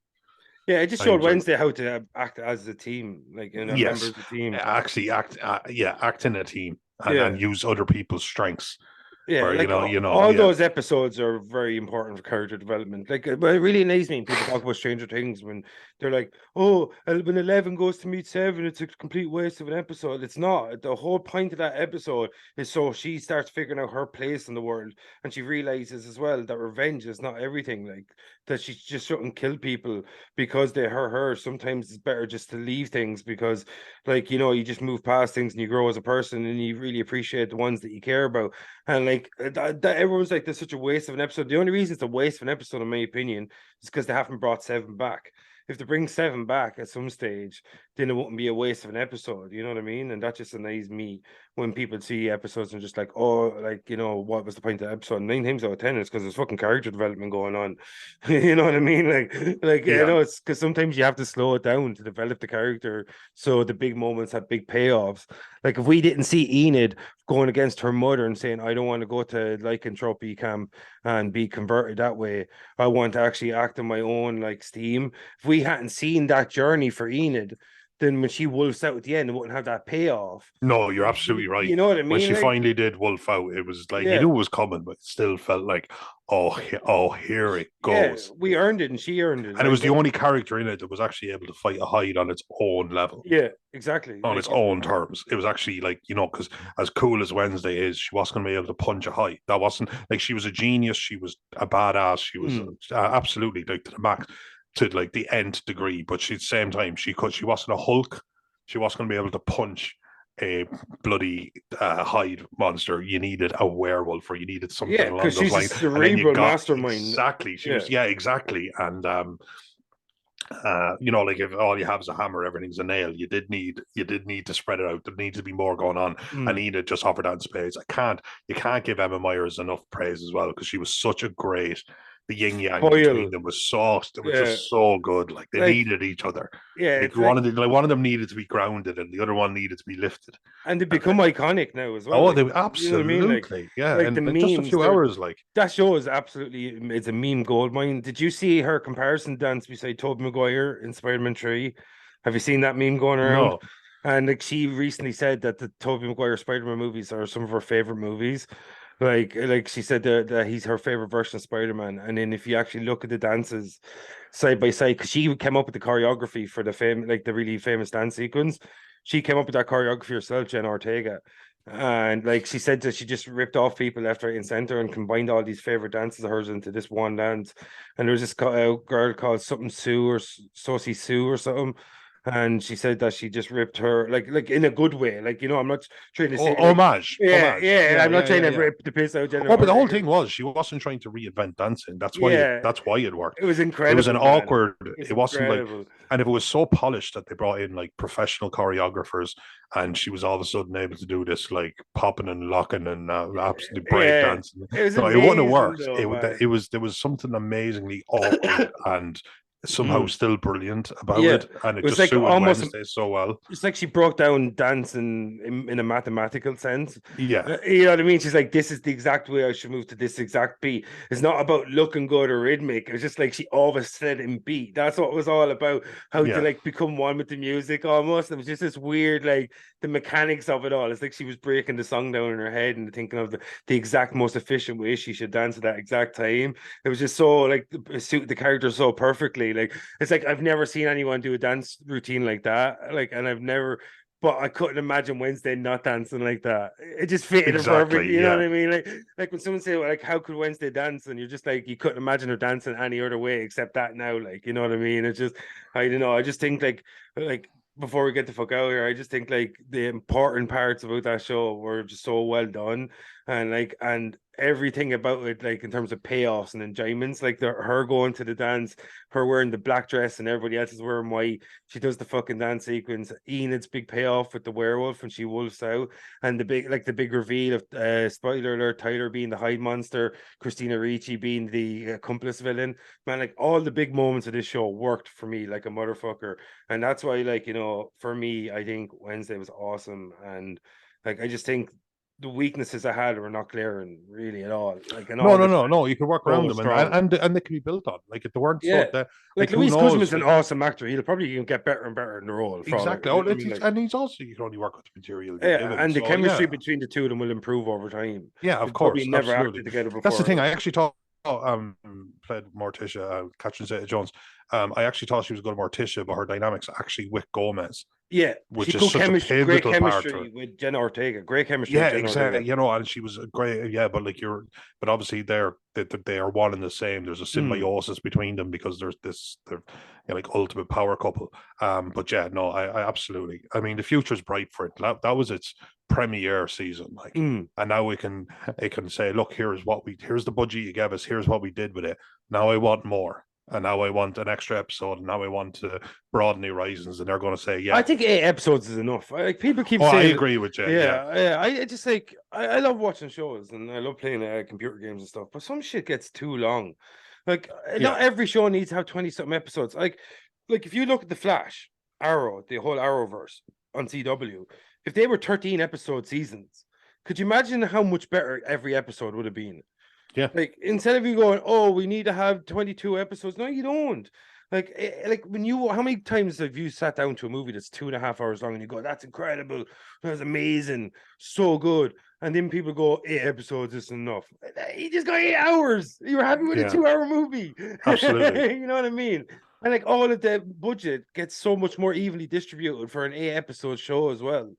yeah. It just I showed enjoyed Wednesday how to act as a team, like a member Yes. of the team. Actually act in a team Yeah, and use other people's strengths. yeah, Where, like all yeah. those episodes are very important for character development. Like, but it really amazes me when people talk about Stranger Things when they're like, "Oh, when 11 goes to meet 7, it's a complete waste of an episode." It's not. The whole point of that episode is so she starts figuring out her place in the world, and she realizes as well that revenge is not everything. Like that she just shouldn't kill people because they hurt her. Sometimes it's better just to leave things because, like you just move past things and you grow as a person, and you really appreciate the ones that you care about. And like that everyone's like, "There's such a waste of an episode." The only reason it's a waste of an episode, in my opinion, is because they haven't brought 7 back. if they bring seven back at some stage, then it wouldn't be a waste of an episode. You know what I mean? And that just annoys me when people see episodes and just like, oh, like, you know, what was the point of the episode? 9 times out of 10 is because there's fucking character development going on. You know what I mean? Like I Yeah. know it's because sometimes you have to slow it down to develop the character so the big moments have big payoffs. Like if we didn't see Enid going against her mother and saying, I don't want to go to lycanthropy camp and be converted that way. I want to actually act on my own like steam. If we hadn't seen that journey for Enid, then when she wolfs out at the end, it wouldn't have that payoff. No, you're absolutely right. You know what I When mean? she Like, finally did wolf out, it was like you yeah, knew it was coming, but it still felt like, oh, here it yeah, goes. we earned it and she earned it. And it Like, was the only character in it that was actually able to fight a Hyde on its own level, yeah, exactly. on Like, its own terms. It was actually like, because as cool as Wednesday is, she wasn't going to be able to punch a Hyde. That wasn't like she was a genius. She was a badass. She was absolutely like to the max, to like the nth degree. But she, at the same time, she wasn't a Hulk. She wasn't going to be able to punch a bloody Hyde monster. You needed a werewolf, or you needed something yeah, along because those she's a lines. And then you cerebral got mastermind. exactly. She Yeah. was, yeah, exactly. And like if all you have is a hammer, everything's a nail. You did need to spread it out. There needs to be more going on. I Mm. need to just offer that in spades. You can't give Emma Myers enough praise as well, because she was such a great. The yin yang between Foil. them was so, it was Yeah. just so good. Like they Like, needed each other. yeah, Like it's like, one of them needed to be grounded, and the other one needed to be lifted. and they And become iconic now as well. oh, Like, they you know what I mean? absolutely, yeah. Like the And just a memes, few they're hours, like, that show is absolutely it's a meme gold mine. Did you see her comparison dance beside Tobey Maguire in Spider-Man 3? Have you seen that meme going around? no. And like she recently said that the Tobey Maguire Spider-Man movies are some of her favorite movies. Like she said that he's her favorite version of Spider-Man. And then if you actually look at the dances side by side, because she came up with the choreography for the really famous dance sequence. She came up with that choreography herself, Jenna Ortega. And like she said that she just ripped off people left, right, and center and combined all these favorite dances of hers into this one dance. And there was this girl called something Sue or Saucy Sue or something. And she said that she just ripped her like in a good way. Like, you know, I'm not trying to say like Homage. yeah, Yeah, I'm not yeah, trying yeah, to yeah. rip the piss out of Jenna Oh, but the whole Ortega. thing was she wasn't trying to reinvent dancing. Yeah, That's why it worked. it was It was an incredible, man. awkward. It was It wasn't like, incredible. and if it was so polished that they brought in like professional choreographers, and she was all of a sudden able to do this like popping and locking and absolutely break Yeah, dancing. it was No, it wouldn't have amazing worked. though, man. It was there was something amazingly awkward and somehow Mm. still brilliant about Yeah, it, and it it was just like suited almost Wednesday so well. it's like she broke down dancing in a mathematical sense. Yeah, You know what I mean? She's like, this is the exact way I should move to this exact beat. It's not about looking good or rhythmic. It was just like she always said in beat. That's what it was all about. How to yeah, like become one with the music almost. It was just this weird, like the mechanics of it all. It's like she was breaking the song down in her head and thinking of the exact most efficient way she should dance at that exact time. It was just so like it suited the character so perfectly. Like it's like I've never seen anyone do a dance routine like that. Like, and I've never, but I couldn't imagine Wednesday not dancing like that. It just fitted her perfect. exactly. You know what Yeah, I mean? Like when someone say like, "How could Wednesday dance?" and you're just like, you couldn't imagine her dancing any other way except that now. Like, you know what I mean? It's just, I don't know. I just think like before we get the fuck out here, I just think like the important parts about that show were just so well done, and everything about it, like in terms of payoffs and enjoyments, like her going to the dance, her wearing the black dress and everybody else is wearing white. She does the fucking dance sequence. Enid's big payoff with the werewolf when she wolfs out, and the big reveal of spoiler alert, Tyler being the Hyde monster, Christina Ricci being the accomplice villain. Man, like all the big moments of this show worked for me like a motherfucker, and that's why, like, you know, for me, I think Wednesday was awesome, and like I just think the weaknesses I had were not glaring really at all. Like, and no, all no, this no, no. You could work show around was them, strong. and they can be built on. Like if they weren't so Yeah. that, Like like who Louise Kuzman's knows? an Like awesome actor. He'll probably get better and better in the role for all exactly. you Oh, know what I mean? Like, and he's also, you can only work with the material you're yeah, given. and the So chemistry yeah, between the two of them will improve over time. yeah, They've of probably course, never absolutely. acted together That's the thing. before. I actually thought played Morticia, Catherine Zeta-Jones. I actually thought she was good Morticia, but her dynamics actually with Gomez, Yeah, she which is good such a chemistry, great pivotal part to it. chemistry with Jenna Ortega. Great chemistry with Yeah, Jenna Ortega. exactly. And she was a great. Yeah, but like but obviously they are one and the same. There's a Mm. symbiosis between them because they're like ultimate power couple. But yeah, no, I absolutely. I mean, the future's bright for it. That was its premiere season, like, Mm. and now it can say, look, here's the budget you gave us. Here's what we did with it. Now I want more. and now I want an extra episode, and now I want to broaden the horizons, and they're going to say, I yeah. think 8 episodes is enough. Like people keep Oh, I saying, agree with you. Yeah. yeah. I just like I love watching shows and I love playing computer games and stuff, but some shit gets too long. Like Yeah. not every show needs to have 20 something episodes. Like if you look at the Flash, Arrow, the whole Arrowverse on CW, if they were 13 episode seasons, could you imagine how much better every episode would have been? Yeah. Like instead of you going, oh, we need to have 22 episodes. No, you don't. Like when you, how many times have you sat down to a movie that's 2.5 hours long and you go, that's incredible, that's amazing, so good, and then people go, 8 episodes isn't enough. You just got 8 hours. You were happy with a Yeah. 2 hour movie. Absolutely. You know what I mean? And like all of the budget gets so much more evenly distributed for an 8 episode show as well.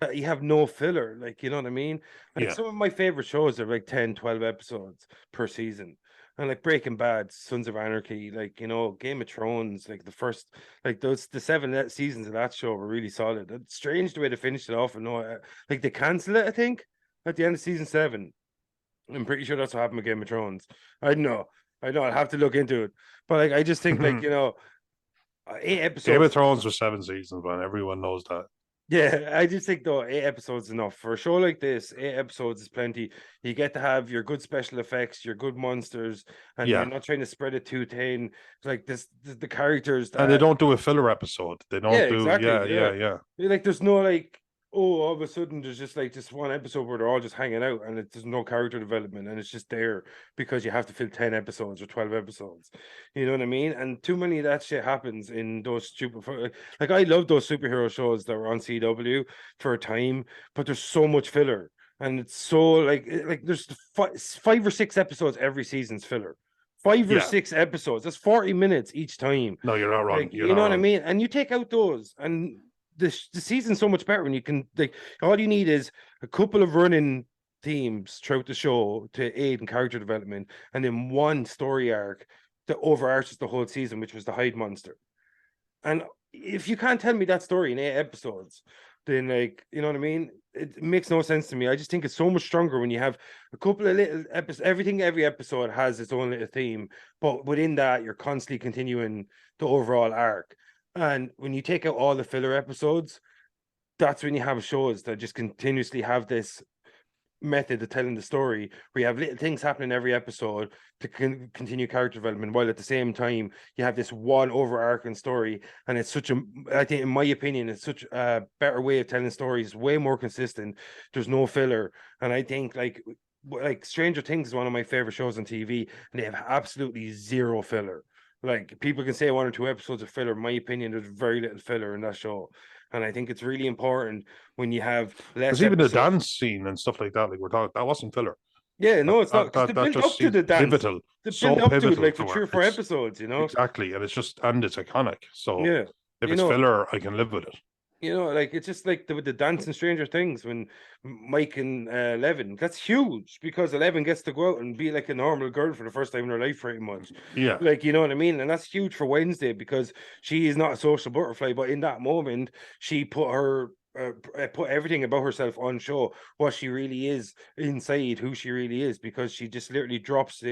That you have no filler, like you know what I mean? Like Yeah. some of my favorite shows are like 10, 12 episodes per season. And like Breaking Bad, Sons of Anarchy, like you know, Game of Thrones, like the first, like those the 7 seasons of that show were really solid. It's strange the way they finished it off, and no, like they canceled it, I think, at the end of season 7. I'm pretty sure that's what happened with Game of Thrones. I know, I'll have to look into it, but like I just think like you know, 8 episodes. Game of Thrones was 7 seasons, man. Everyone knows that. Yeah, I just think though 8 episodes is enough for a show like this. 8 episodes is plenty. You get to have your good special effects, your good monsters, and Yeah. you're not trying to spread it too thin. Like this, the characters And they that, don't do a filler episode. They don't yeah, do, exactly, yeah. Like there's no like, oh, all of a sudden there's just like this one episode where they're all just hanging out and there's no character development and it's just there because you have to fill 10 episodes or 12 episodes. You know what I mean? And too many of that shit happens in those stupid, like I love those superhero shows that were on CW for a time, but there's so much filler. And it's so like there's 5 or 6 episodes every season's filler. Five or Yeah. 6 episodes. That's 40 minutes each time. No, you're not wrong. Like You're you not know what I wrong. mean? And you take out those, and the season's so much better when you can like all you need is a couple of running themes throughout the show to aid in character development, and then one story arc that overarches the whole season, which was the Hyde Monster. And if you can't tell me that story in 8 episodes, then like you know what I mean, it makes no sense to me. I just think it's so much stronger when you have a couple of little episodes. Every episode has its own little theme, but within that, you're constantly continuing the overall arc. And when you take out all the filler episodes, that's when you have shows that just continuously have this method of telling the story where you have little things happening every episode to continue character development while at the same time you have this one overarching story. And it's such a, I think in my opinion, it's such a better way of telling stories, way more consistent. There's no filler. And I think like Stranger Things is one of my favorite shows on TV and they have absolutely zero filler. Like people can say 1 or 2 episodes of filler. In my opinion, there's very little filler in that show. And I think it's really important when you have less Because even the episodes. dance scene and stuff like that, like we're talking, that wasn't filler. Yeah, no, it's not because That, they that build just up to seems the dance. pivotal. They So build up to it pivotal like for to 3 or it. 4 episodes, you know? Exactly. And it's iconic. So Yeah. if You it's know, filler, I can live with it. you know, like it's just like with the dance in Stranger Things when Mike and Eleven, that's huge because Eleven gets to go out and be like a normal girl for the first time in her life, pretty much. Yeah. Like, you know what I mean? And that's huge for Wednesday because she is not a social butterfly, but in that moment, she put everything about herself on show, what she really is inside, who she really is, because she just literally drops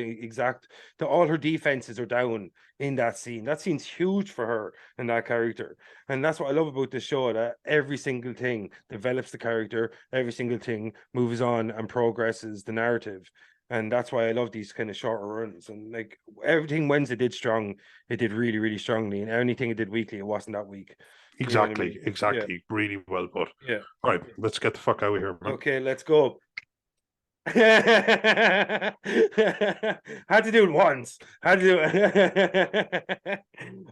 all her defenses are down in that scene. That scene's huge for her and that character. And that's what I love about this show, that every single thing develops the character, every single thing moves on and progresses the narrative. And that's why I love these kind of shorter runs. And like everything Wednesday did strong, it did really, really strongly. And anything it did weekly, it wasn't that weak. Exactly. You know what I mean? Exactly. Yeah. Really well put. Yeah. All right. Let's get the fuck out of here, man. Okay, let's go. Had to do it once. Had to do it.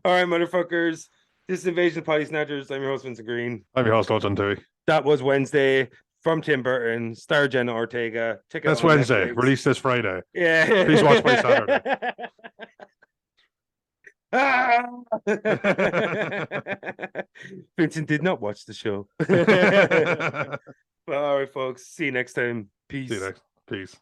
All right, motherfuckers. This is Invasion of Potty Snatchers. I'm your host, Vincent Green. I'm your host, Lotan Tui. That was Wednesday from Tim Burton, star Jenna Ortega. Check it out. That's Wednesday. Netflix. Release this Friday. Yeah. Please watch by Saturday. Vincent did not watch the show. Well, all right, folks. See you next time. Peace. See you next. Peace.